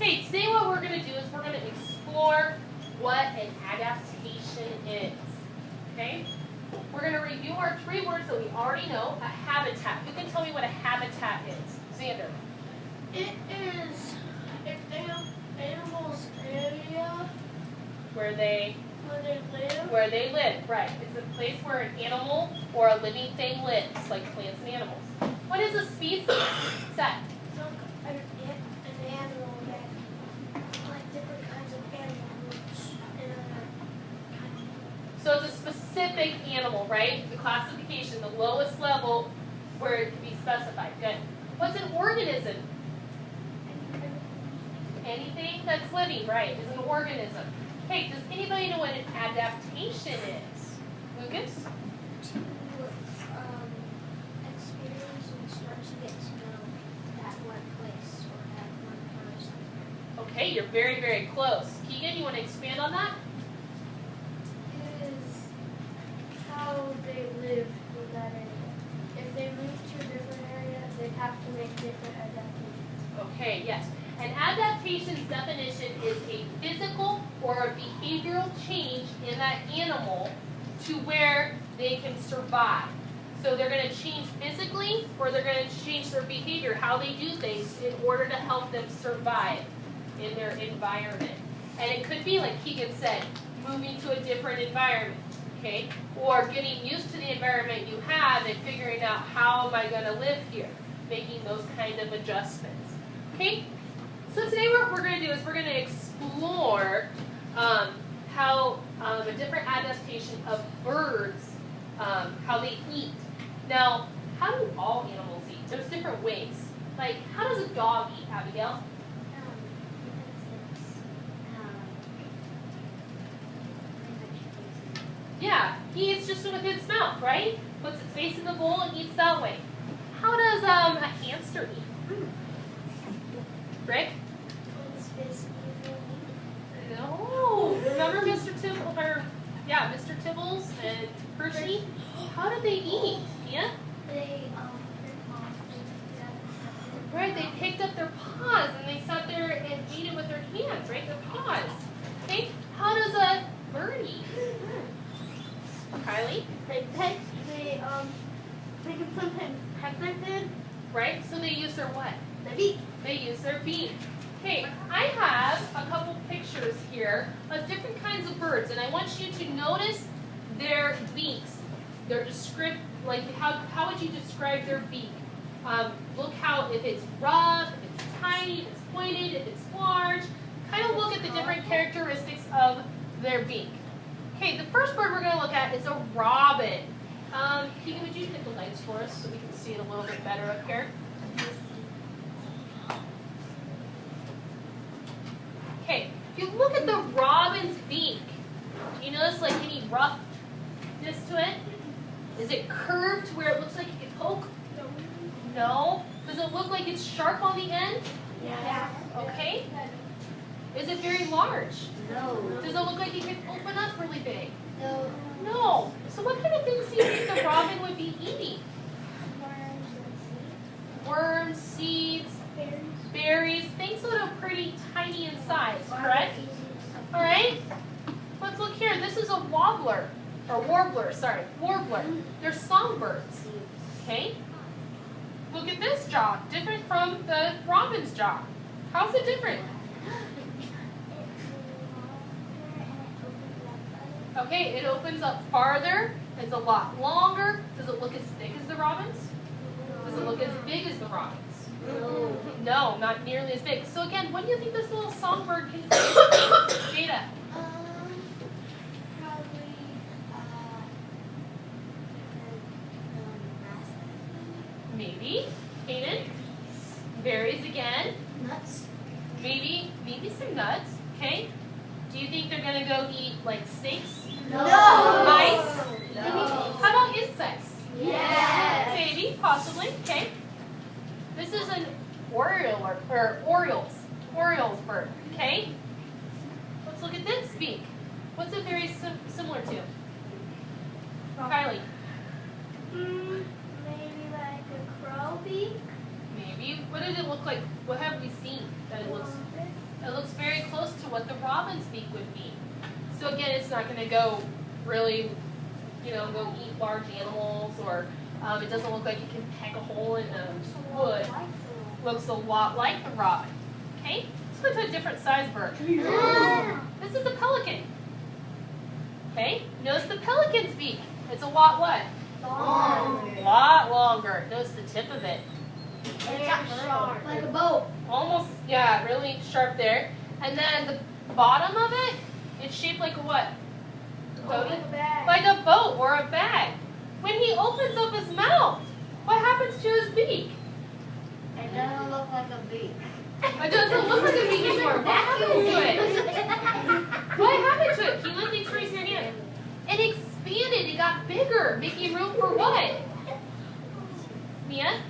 Okay, today what we're going to do is we're going to explore what an adaptation is. Okay? We're going to review our 3 words that we already know. A habitat. Who can tell me what a habitat is? Xander. It is an animal's area Where they live. Where they live, right. It's a place where an animal or a living thing lives, like plants and animals. What is a species? Seth. An animal that, like different kinds of animals. So it's a specific animal, right? The classification, the lowest level where it can be specified. Good. What's an organism? Anything that's living, right, is an organism. Okay, does anybody know what an adaptation is? Lucas? To experience and start to get to know that one place or that one person. Okay, you're very, very close. Keegan, you want to expand on that? It is how they live in that area. If they move to a different area, they have to make different adaptations. Okay, yes. An adaptation's definition is a physical or a behavioral change in that animal to where they can survive. So they're going to change physically or they're going to change their behavior, how they do things in order to help them survive in their environment. And it could be, like Keegan said, moving to a different environment, okay? Or getting used to the environment you have and figuring out how am I going to live here, making those kind of adjustments, okay? So today what we're going to do is we're going to explore how a different adaptation of birds, how they eat. Now, how do all animals eat? There's different ways. Like, how does a dog eat, Abigail? Yeah, he eats just with its mouth, right? Puts its face in the bowl and eats that way. How does a hamster eat? Rick? No. Remember Mr. Tibbles, Mr. Tibbles and Hershey? How did they eat? Yeah? Right, they picked up their paws and they sat there and ate it with their hands, right? Their paws. Okay? How does a bird eat? Kylie? They can sometimes peck their food. Right? So they use their what? Their beak. They use their beak. Okay, I have a couple pictures here of different kinds of birds, and I want you to notice their beaks. Their like how would you describe their beak? Look how, if it's rough, if it's tiny, if it's pointed, if it's large. Kind of look at the different characteristics of their beak. Okay, the first bird we're going to look at is a robin. Keegan, would you hit the lights for us so we can see it a little bit better up here? Okay, if you look at the robin's beak, do you notice like any roughness to it? Is it curved to where it looks like it can poke? No. Does it look like it's sharp on the end? Yeah. Okay. Is it very large? No. Does it look like it can open up really big? No. No. So what kind of things do you think the robin would be eating? Worms, seeds, berries, things that are pretty tiny in size, correct? All right. Let's look here. This is a warbler. They're songbirds. Okay. Look at this jaw. Different from the robin's jaw. How's it different? Okay, it opens up farther. It's a lot longer. Does it look as thick as the robin's? Does it look as big as the robin's? No, not nearly as big. So again, what do you think this little songbird can do? Jada? Probably Maybe. Kaden? Berries again. nuts. Maybe some nuts. Okay. Do you think they're going to go eat like snakes? No. Mice? No. How about insects? Yes. Maybe, possibly. Okay. This is an Orioles bird. Okay. Let's look at this beak. What's it very similar to? Kylie. Maybe like a crow beak. Maybe What did it look like? What have we seen that it looks? It looks very close to what the robin's beak would be. So again, it's not going to go really, go eat large animals, or it doesn't look like it can peck a hole in the wood. Looks a lot like the robin. Okay, let's go to a different size bird. This is a pelican. Okay, notice the pelican's beak. It's a lot what? Long. A lot longer. Notice the tip of it. Sharp. Like a boat. Almost, yeah, really sharp there. And then the bottom of it, it's shaped like a what? Like a bag. Like a boat or a bag. When he opens up his mouth, what happens to his beak? It doesn't look like a beak. It doesn't look like a beak anymore. What happened to it? What happened to it? Keelan, thanks for raising your hand. It expanded. It got bigger, making room for what? Mia?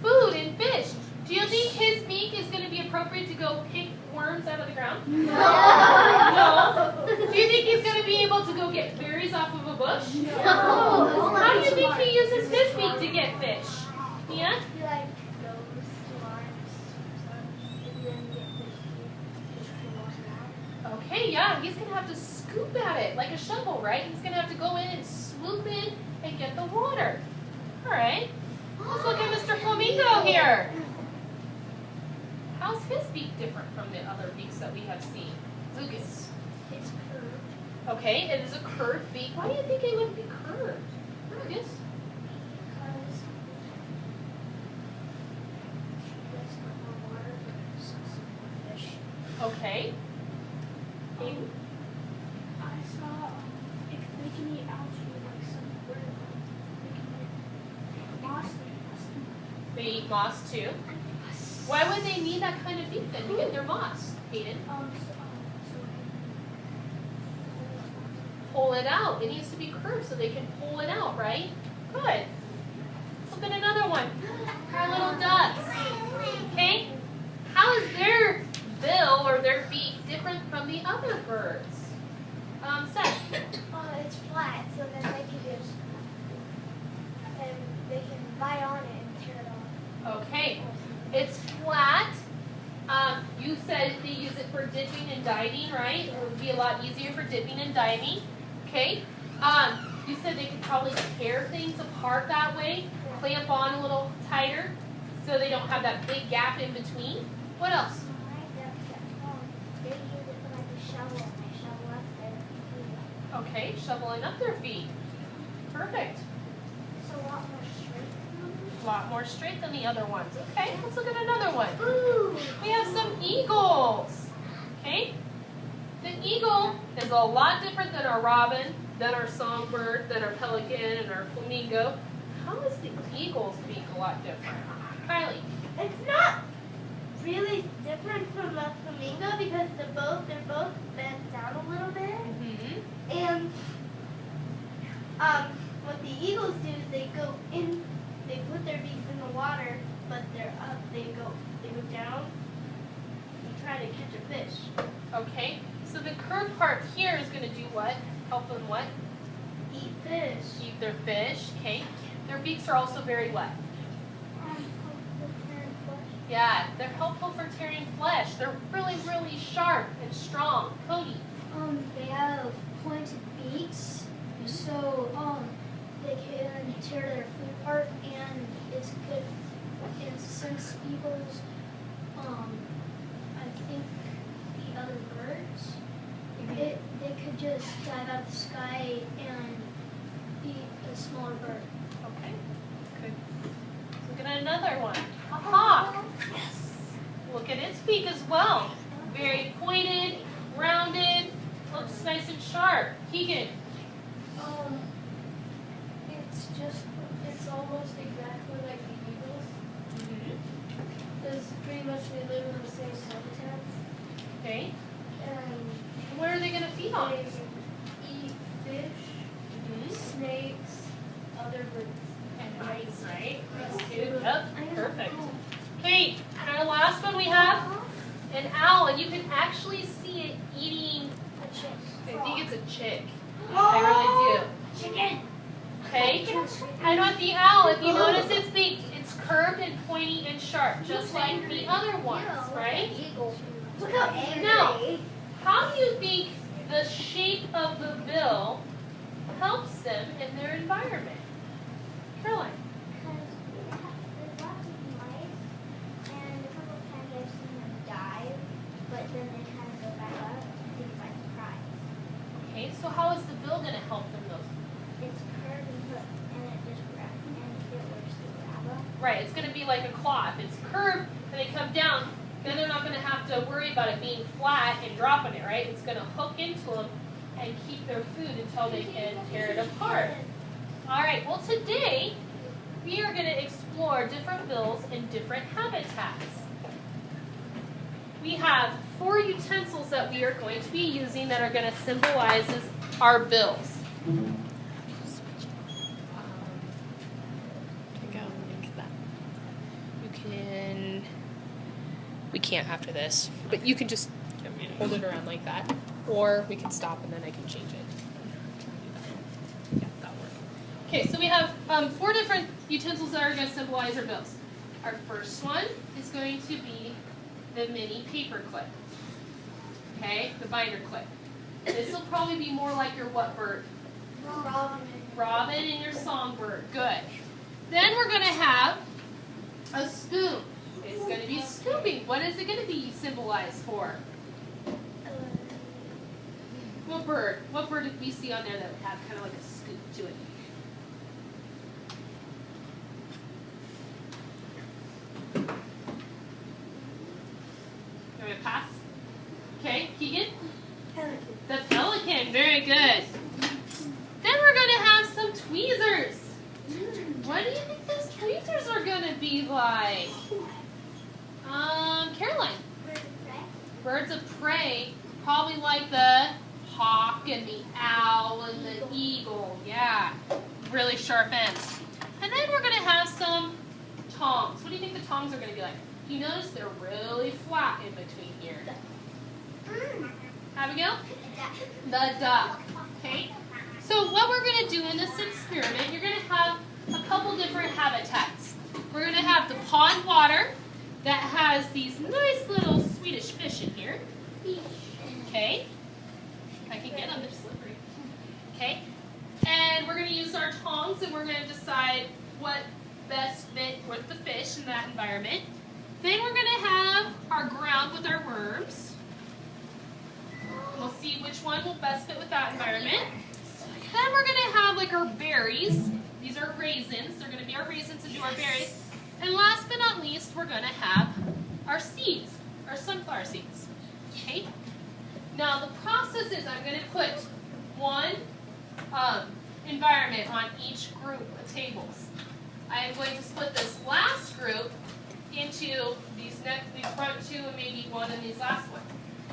Food and fish. Do you think his beak is going to be appropriate to go pick worms out of the ground? No. No. Do you think he's going to be able to go get berries off of a bush? No. How do you think he uses his beak to get fish? Mia? He like goes to arms and then get fish to wash out. Okay, yeah, he's going to have to scoop at it like a shovel, right? He's going to have to go in and swoop in and get the water. All right. Let's look at Mr. Flamingo here. How's his beak different from the other beaks that we have seen? Lucas. It's curved. Okay, it is a curved beak. Why do you think it would be curved? Lucas? Because that's not more water, but it's some more fish. Okay. I saw if they can eat algae like some bird, they can eat moss. They eat moss too. Why would they need that kind of beak then to get their moss, Hayden? Pull it out. It needs to be curved so they can pull it out, right? Good. Look at another one. Our little ducks. Okay? How is their bill or their beak different from the other birds? Seth. It's flat, so then they can just and they can bite on it and tear it off. Okay. It's flat. You said they use it for dipping and diving, right? It would be a lot easier for dipping and diving. Okay. You said they could probably tear things apart that way, clamp on a little tighter, so they don't have that big gap in between. What else? They use it for like a shovel, and they shovel up there. Okay, shoveling up their feet. Perfect. It's a lot more straight. A lot more straight than the other ones. Okay, let's look at another one. Ooh. We have some eagles. Okay? The eagle is a lot different than our robin, than our songbird, than our pelican, and our flamingo. How is the eagle's beak a lot different? Kylie. It's not really different from the flamingo because they're both bent down a little bit. Mm-hmm. And what the eagles do is they go in, they put their beaks in the water, but they're up. They go down and try to catch a fish. Okay, so the curved part here is going to do what? Help them what? Eat fish. Eat their fish. Okay. Their beaks are also very what? Yeah, they're helpful for tearing flesh. They're really, really sharp and strong. Cody. They have pointed beaks, so they can tear their food apart, and it's good. And since eagles, I think eat other birds, they could just dive out of the sky and eat a smaller bird. Okay. Good. Let's look at another one. A hawk. Yes. Look at its beak as well. Very pointed, rounded, looks nice and sharp. Keegan. It's almost exactly like the eagles. Because pretty much they live in the same habitats. Okay. And What are they going to feed on? they eat fish, snakes, other birds. And mice, right? Mice too. Yep. Perfect. Okay. And our last one we have an owl, and you can actually see it eating. A chick. I think it's a chick. I really do. Chicken. Okay. And with the owl, if you notice its beak, it's curved and pointy and sharp, just like the other ones, right? Look how angry. Now, how do you think the shape of the bill helps them in their environment? Caroline? There's lots of mice, and a couple of times I've seen them dive, but then they kind of go back up, taken by surprise. Okay, so how is the bill going to help them though? It's curved and it just grabs, and it works to grab them. Right, it's going to be like a claw. If it's curved and they come down, then they're not going to have to worry about it being flat and dropping it, right? It's going to hook into them and keep their food until they can tear it apart. All right, well today we are going to explore different bills in different habitats. We have 4 utensils that we are going to be using that are going to symbolize our bills. We can't after this, but you can just hold it around like that, or we can stop and then I can change it. Yeah, that'll work. Okay, so we have 4 different utensils that are going to symbolize our bills. Our first one is going to be the mini paper clip. Okay, the binder clip. This will probably be more like your what bird? Robin and your songbird. Good. Then we're going to have a spoon. It's going to be scooping. What is it going to be symbolized for? What bird? What bird did we see on there that would have kind of like a scoop to it? You want me to pass? Okay, Keegan? Pelican. The pelican. Very good. Then we're going to have some tweezers. What do you think those tweezers are going to be like? Caroline. Birds of prey. Birds of prey, probably like the hawk and the owl and the eagle. Yeah, really sharp ends. And then we're going to have some tongs. What do you think the tongs are going to be like? You notice they're really flat in between here. Abigail? The duck. Okay. So what we're going to do in this experiment, you're going to have a couple different habitats. We're going to have the pond water that has these nice little Swedish fish in here. Okay. I can get them, they're slippery. Okay. And we're going to use our tongs and we're going to decide what best fit with the fish in that environment. Then we're going to have our ground with our worms. We'll see which one will best fit with that environment. Then we're going to have like our berries. These are raisins. They're going to be our raisins and do our berries. And last but not least, we're going to have our seeds, our sunflower seeds. Okay? Now the process is I'm going to put one environment on each group of tables. I am going to split this last group into these front 2 and maybe one in these last ones.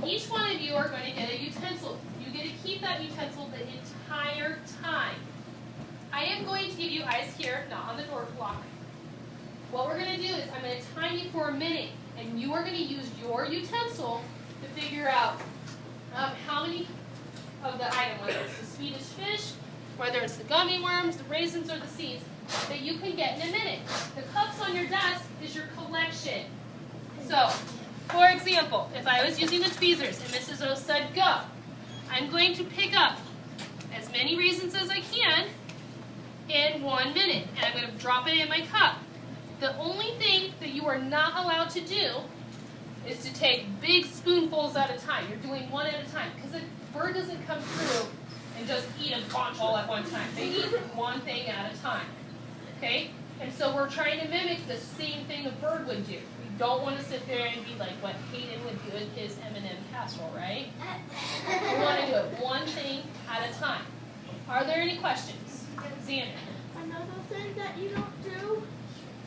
Each one of you are going to get a utensil. You get to keep that utensil the entire time. I am going to give you eyes here, not on the door block. What we're going to do is I'm going to time you for a minute, and you are going to use your utensil to figure out how many of the item, whether it's the Swedish fish, whether it's the gummy worms, the raisins, or the seeds, that you can get in a minute. The cups on your desk is your collection. So, for example, if I was using the tweezers and Mrs. O said go, I'm going to pick up as many raisins as I can in 1 minute, and I'm going to drop it in my cup. The only thing that you are not allowed to do is to take big spoonfuls at a time. You're doing one at a time, because a bird doesn't come through and just eat a bunch all at one time. They eat one thing at a time. Okay? And so we're trying to mimic the same thing a bird would do. We don't want to sit there and be like what Hayden would do in his M&M casserole, right? We want to do it one thing at a time. Are there any questions? Xander? Another thing that you don't do,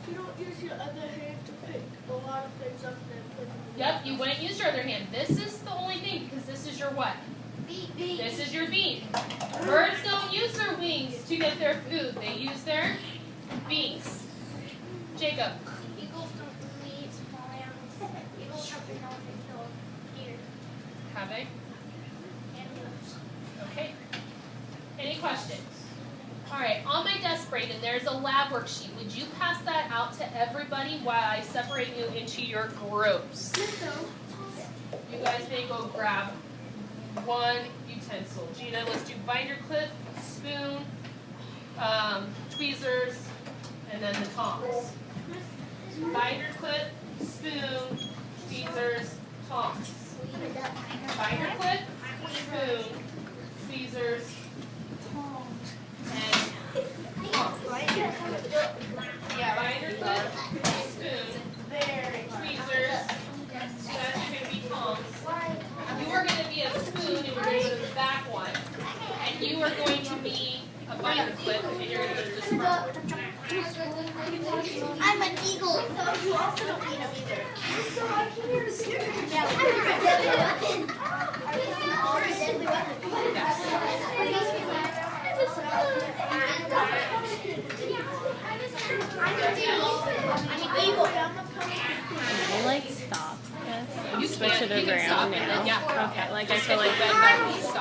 you don't use your other hand to pick a lot of things up and then put them in. Yep, you wouldn't use your other hand. This is the only thing, because this is your what? Beak. This is your beak. Birds don't use their wings to get their food. They use their beaks. Jacob. Eagles don't really eat small animals. Eagles have been known to kill deer Have they? and moose. Okay. Any questions? All right, on my desk right right, and there's a lab worksheet. Would you pass that out to everybody while I separate you into your groups? You guys may go grab one utensil. Gina, let's do binder clip, spoon, tweezers, and then the tongs. Binder clip, spoon, tweezers, tongs. Binder clip, spoon, tweezers, and tongs. Yeah, binder clip, spoon, tweezers, that's going to be tongs. You are going to be a spoon and you're going to go to the back one. And you are going to be a binder clip and you're going to go to this front one. I'm an eagle. You also don't need them either. Yeah, we're a deadly weapon. Are these all a deadly weapon? I'm an eagle. Like stop. You Switch can, it you can stop around and now. then, yeah. Okay, like I Just feel hit like the red button, stop.